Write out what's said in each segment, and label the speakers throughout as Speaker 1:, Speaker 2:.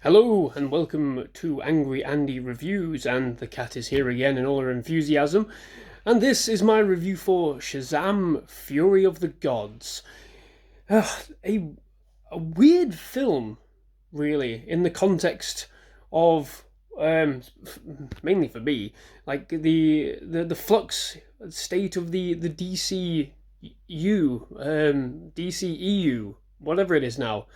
Speaker 1: Hello and welcome to Angry Andy Reviews, and the cat is here again in all her enthusiasm. And this is my review for Shazam: Fury of the Gods. A weird film, really, in the context of mainly for me, like the flux state of the DCEU, whatever it is now.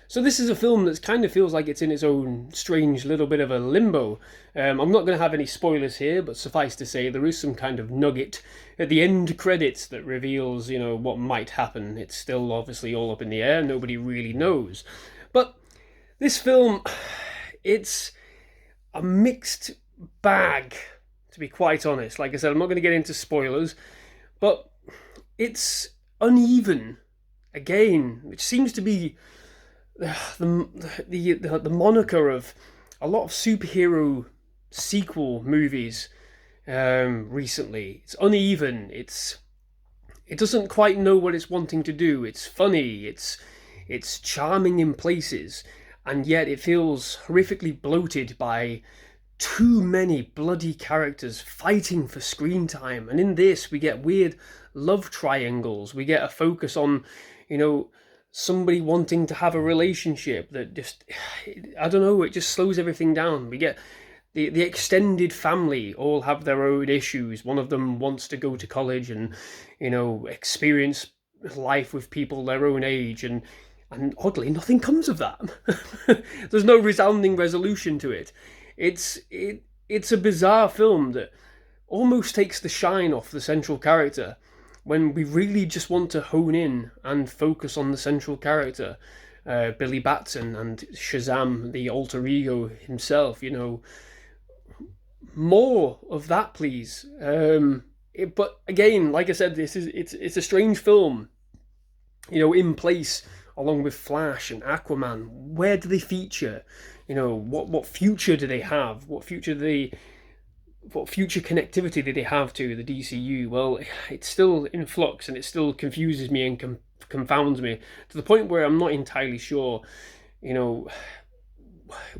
Speaker 1: So this is a film that kind of feels like it's in its own strange little bit of a limbo. I'm not going to have any spoilers here, but suffice to say there is some kind of nugget at the end credits that reveals, what might happen. It's still obviously all up in the air. Nobody really knows. But this film, it's a mixed bag, to be quite honest. Like I said, I'm not going to get into spoilers, but it's uneven again, which seems to be the moniker of a lot of superhero sequel movies recently. It's uneven. It doesn't quite know what it's wanting to do. It's funny. It's charming in places, and yet it feels horrifically bloated by too many bloody characters fighting for screen time. And in this, we get weird love triangles. We get a focus on, somebody wanting to have a relationship that just, I don't know, it just slows everything down. We get the extended family all have their own issues. One of them wants to go to college and, experience life with people their own age, and oddly, nothing comes of that. There's no resounding resolution to it. It's a bizarre film that almost takes the shine off the central character, when we really just want to hone in and focus on the central character, Billy Batson and Shazam, the alter ego himself. More of that, please. But again, like I said, it's a strange film. In place along with Flash and Aquaman. Where do they feature? What future do they have? What future connectivity did they have to the DCU? Well, it's still in flux, and it still confuses me and confounds me to the point where I'm not entirely sure,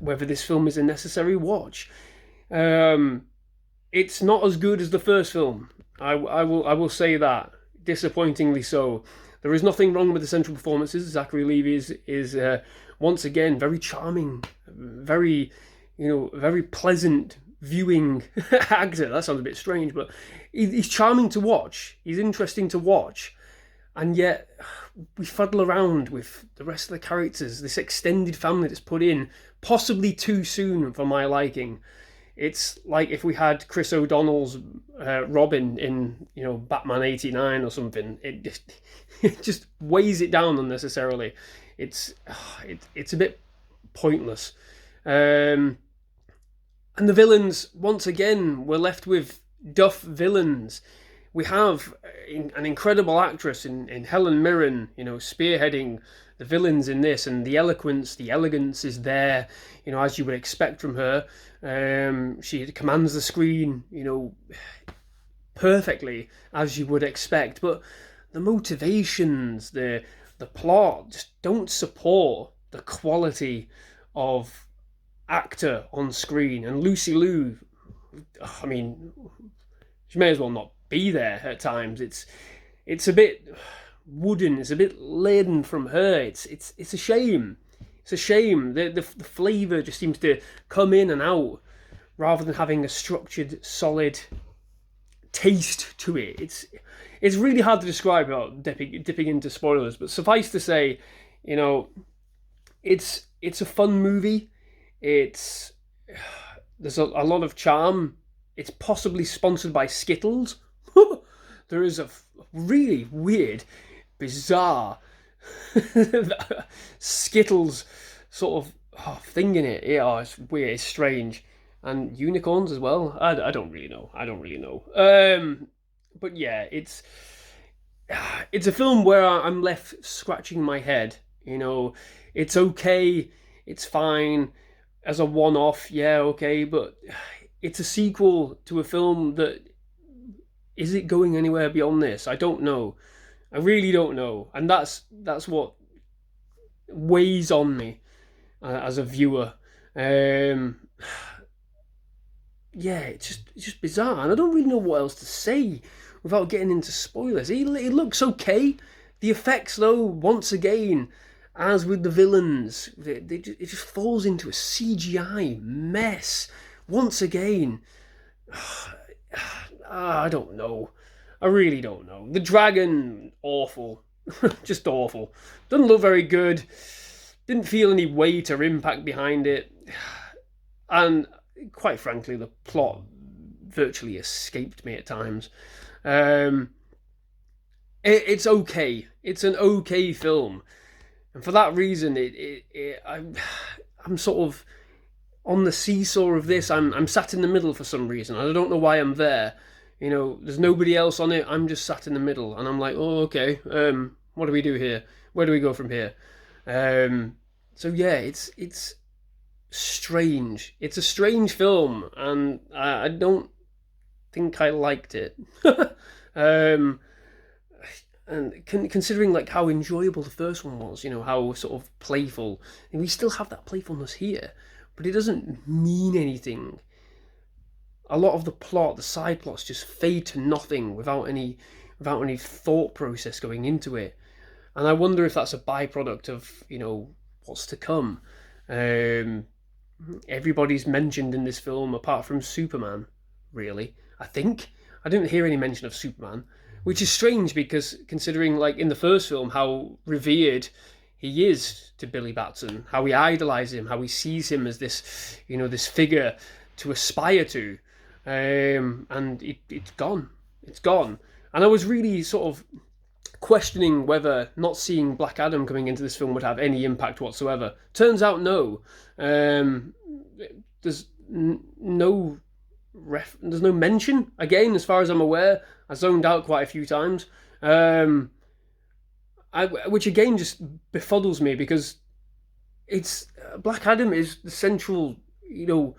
Speaker 1: whether this film is a necessary watch. It's not as good as the first film. I will say that, disappointingly so. There is nothing wrong with the central performances. Zachary Levi is once again very charming, very very pleasant viewing actor. That sounds a bit strange, but he's charming to watch. He's interesting to watch, and yet we fuddle around with the rest of the characters. This extended family that's put in possibly too soon for my liking. It's like if we had Chris O'Donnell's Robin in Batman '89 or something. It just weighs it down unnecessarily. It's a bit pointless. And the villains, once again, we're left with duff villains. We have an incredible actress in Helen Mirren, spearheading the villains in this, and the elegance is there, as you would expect from her. She commands the screen, perfectly, as you would expect. But the motivations, the plot, just don't support the quality of actor on screen. And Lucy Liu, I mean, she may as well not be there at times. It's a bit wooden. It's a bit laden from her. It's a shame. It's a shame. The flavour just seems to come in and out rather than having a structured, solid taste to it. It's really hard to describe without dipping into spoilers. But suffice to say, it's a fun movie. There's a lot of charm. It's possibly sponsored by Skittles. There is a really weird, bizarre Skittles sort of thing in it. Yeah, it's weird. It's strange, and unicorns as well. I don't really know. But yeah, it's a film where I'm left scratching my head. It's okay. It's fine. As a one-off, yeah, okay, but it's a sequel to a film that, is it going anywhere beyond this? I don't know. I really don't know, and that's what weighs on me as a viewer. Um, yeah, it's just bizarre, and I don't really know what else to say without getting into spoilers. It looks okay. The effects, though, once again, as with the villains, it just falls into a CGI mess once again. I don't know. I really don't know. The dragon, awful. Just awful. Doesn't look very good. Didn't feel any weight or impact behind it. And quite frankly, the plot virtually escaped me at times. Um, it's okay. It's an okay film. And for that reason, I'm sort of on the seesaw of this. I'm sat in the middle for some reason. I don't know why I'm there. You know, there's nobody else on it. I'm just sat in the middle, and I'm like, oh, okay. What do we do here? Where do we go from here? So yeah, it's strange. It's a strange film, and I don't think I liked it. um, and considering like how enjoyable the first one was, you know, how sort of playful, and we still have that playfulness here, but it doesn't mean anything. A lot of the plot, the side plots, just fade to nothing without any thought process going into it. And I wonder if that's a byproduct of, you know, what's to come. Um, Everybody's mentioned in this film apart from Superman, really. I think I didn't hear any mention of Superman, which is strange because considering like in the first film how revered he is to Billy Batson, how he idolizes him, how he sees him as this, you know, this figure to aspire to, and it's gone. It's gone. And I was really sort of questioning whether not seeing Black Adam coming into this film would have any impact whatsoever. Turns out no. There's no there's no mention. Again, as far as I'm aware, I zoned out quite a few times, which again just befuddles me because it's Black Adam is the central, you know,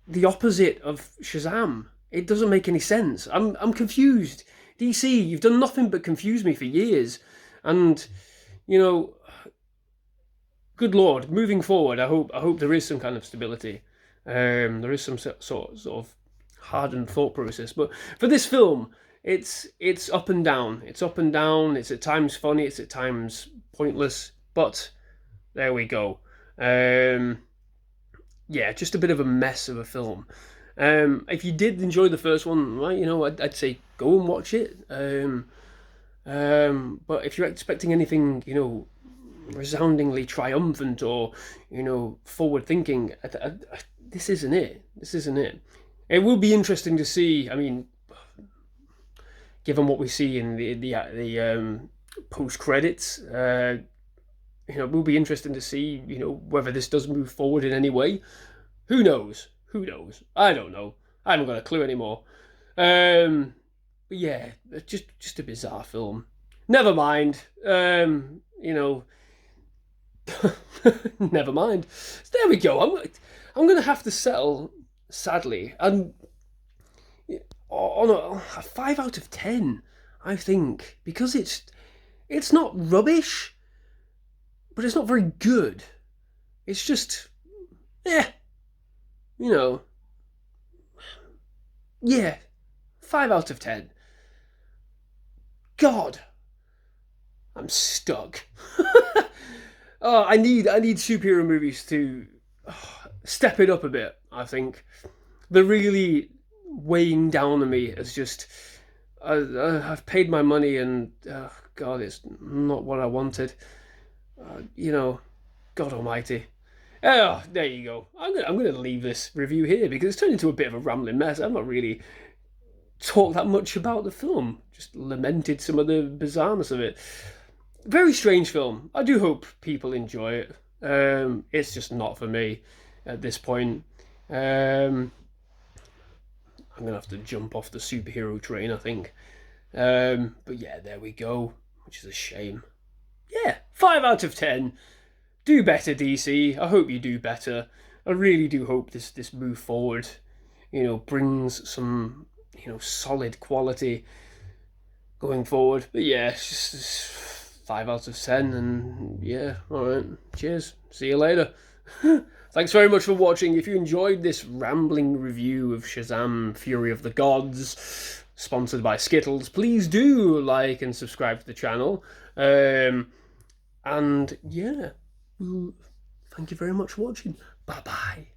Speaker 1: the opposite of Shazam. It doesn't make any sense. I'm confused. DC, you've done nothing but confuse me for years, and you know, good lord, moving forward, I hope there is some kind of stability. There is some sort of hardened thought process, but for this film, it's up and down. It's up and down. It's at times funny. It's at times pointless. But there we go. Yeah, just a bit of a mess of a film. If you did enjoy the first one, right, you know, I'd say go and watch it. But if you're expecting anything, you know, resoundingly triumphant or, you know, forward thinking, this isn't it. This isn't it. It will be interesting to see. I mean, given what we see in the post credits, you know, it will be interesting to see, you know, whether this does move forward in any way. Who knows? Who knows? I don't know. I haven't got a clue anymore. But yeah, just a bizarre film. Never mind. You know, never mind. So there we go. I'm gonna have to settle, sadly, and on a 5 out of 10, I think, because it's not rubbish, but it's not very good. It's just, yeah, you know, yeah, 5 out of 10. God, I'm stuck. Oh, I need superhero movies to step it up a bit. I think they're really weighing down on me as just I've paid my money and God, it's not what I wanted. You know, God Almighty. Oh, there you go. I'm gonna leave this review here because it's turned into a bit of a rambling mess. I've not really talked that much about the film. Just lamented some of the bizarreness of it. Very strange film. I do hope people enjoy it. It's just not for me at this point. I'm gonna have to jump off the superhero train, I think. But yeah, there we go. Which is a shame. Yeah, 5 out of 10. Do better, DC. I hope you do better. I really do hope this move forward, you know, brings some, you know, solid quality going forward. But yeah, it's just 5 out of 10, and yeah, all right. Cheers. See you later. Thanks very much for watching. If you enjoyed this rambling review of Shazam Fury of the Gods, sponsored by Skittles, please do like and subscribe to the channel. And yeah, thank you very much for watching. Bye bye.